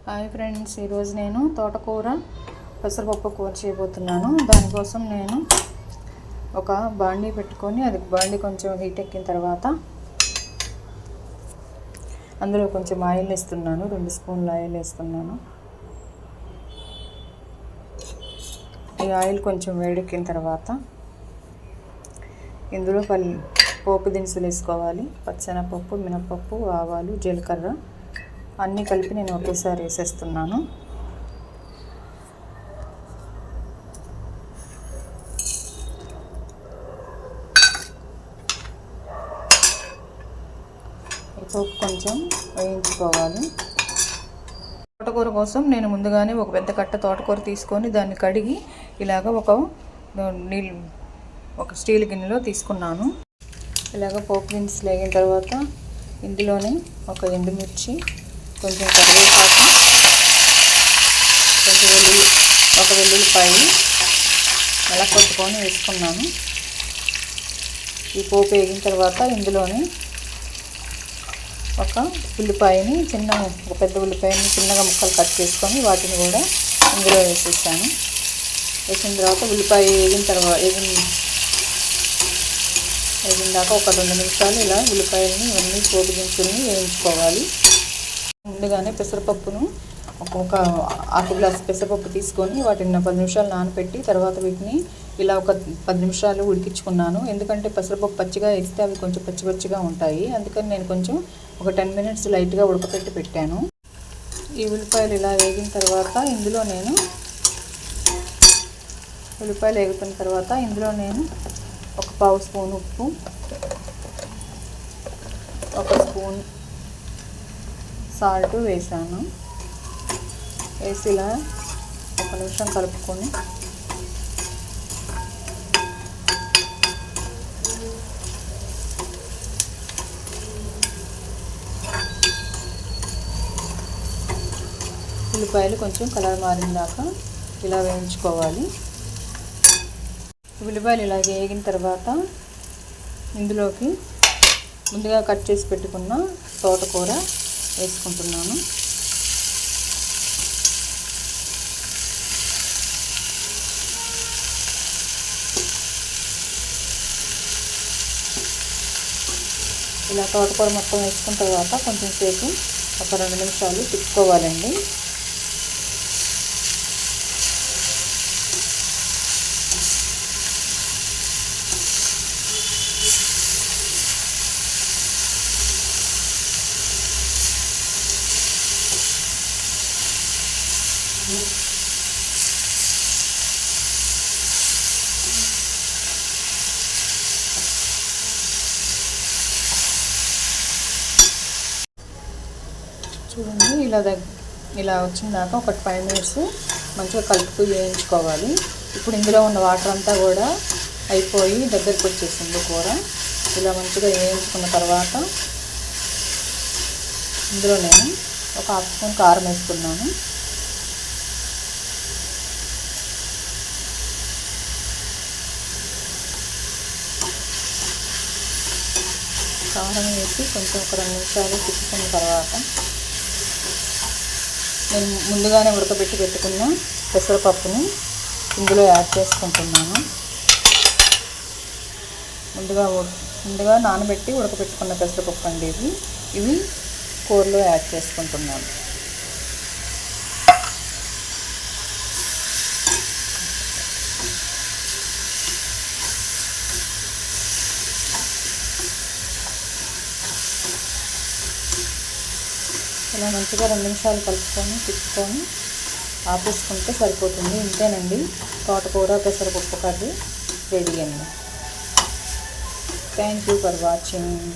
Hi friends, ఈరోజు నేను తోటకూర పెసరపప్పు కూర చేయబోతున్నాను. దానికోసం నేను ఒక బాండీ పెట్టుకొని అది బాండీ కొంచెం హీట్ ఎక్కిన తర్వాత అందులో కొంచెం ఆయిల్ వేస్తున్నాను. 2 స్పూన్ల ఆయిల్ వేస్తున్నాను. ఈ ఆయిల్ కొంచెం వేడెక్కిన తర్వాత ఇందులో పోపు దినుసులు వేసుకోవాలి. పచ్చెనపప్పు, మినపప్పు, ఆవాలు, జీలకర్ర అన్నీ కలిపి నేను ఒకేసారి వేసేస్తున్నాను. ఈ పోపు కొంచెం వేయించుకోవాలి. తోటకూర కోసం నేను ముందుగానే ఒక పెద్ద కట్ట తోటకూర తీసుకొని దాన్ని కడిగి ఇలాగ ఒక స్టీల్ గిన్నెలో తీసుకున్నాను. ఇలాగ పోపు దినుసులు వేగిన తర్వాత ఇందులోనే ఒక ఎండుమిర్చి, కొంచెం కరివేపాకు, ఒక వెల్లుల్లిపాయ అలా కొట్టుకొని వేసుకున్నాను. ఈ పోపు వేగిన తర్వాత ఇందులోనే ఒక పెద్ద ఉల్లిపాయని చిన్నగా ముక్కలు కట్ చేసుకొని వాటిని కూడా ఇందులో వేసేసాను. వేసిన తర్వాత ఉల్లిపాయ వేగిందాక ఒక 2 నిమిషాలు ఇలా ఉల్లిపాయలని ఇవన్నీ పోపు దినుసుల్ని వేయించుకోవాలి. ముందుగానే పెసరపప్పును ఒక హాఫ్ గ్లాస్ పెసరపప్పు తీసుకొని వాటిని 10 నిమిషాలు నానబెట్టి తర్వాత వీటిని ఇలా ఒక 10 నిమిషాలు ఉడికించుకున్నాను. ఎందుకంటే పెసరపప్పు పచ్చిగా వేస్తే అవి కొంచెం పచ్చిగా ఉంటాయి. అందుకని నేను కొంచెం ఒక 10 మినిట్స్ లైట్గా ఉడకపెట్టి పెట్టాను. ఈ ఉల్లిపాయలు ఇలా వేగిన తర్వాత ఉల్లిపాయలు వేగుతున్న తర్వాత ఇందులో నేను ఒక 1/2 స్పూన్ ఉప్పు, 1 స్పూన్ సాల్ట్ వేసాను. వేసి ఇలా 1 నిమిషం కలుపుకొని ఉల్లిపాయలు కొంచెం కలర్ మారిన దాకా ఇలా వేయించుకోవాలి. ఉల్లిపాయలు ఇలా వేగిన తర్వాత ఇందులోకి ముందుగా కట్ చేసి పెట్టుకున్న తోటకూర వేసుకుంటున్నాను. ఇలా తోటకూర మొత్తం వేసుకున్న తర్వాత కొంచెం సేపు ఒక 2 నిమిషాలు తిప్పుకోవాలండి. చూడండి, ఇలా వచ్చిందాక ఒక 5 మినిట్స్ మంచిగా కలుపుతూ వేయించుకోవాలి. ఇప్పుడు ఇందులో ఉన్న వాటర్ అంతా కూడా అయిపోయి దగ్గరికి వచ్చేసింది కూర. ఇలా మంచిగా వేయించుకున్న తర్వాత ఇందులో నేను ఒక 1/2 స్పూన్ కారం వేసుకున్నాను. కారం వేసి కొంచెం ఒక 2 నిమిషాలు తిప్పుకున్న తర్వాత నేను ముందుగానే ఉడకబెట్టి పెట్టుకున్న పెసరపప్పుని ఇందులో యాడ్ చేసుకుంటున్నాను. ముందుగా నానబెట్టి ఉడకబెట్టుకున్న పెసరపప్పు అండి ఇవి కూరలో యాడ్ చేసుకుంటున్నాను. ఇలా మంచిగా 2 నిమిషాలు కలుపుకొని తిప్పుకొని ఆపేసుకుంటే సరిపోతుంది. ఇంతేనండి, తోటకూర పెసరపప్పు కర్రీ రెడీ అండి. Thank you for watching.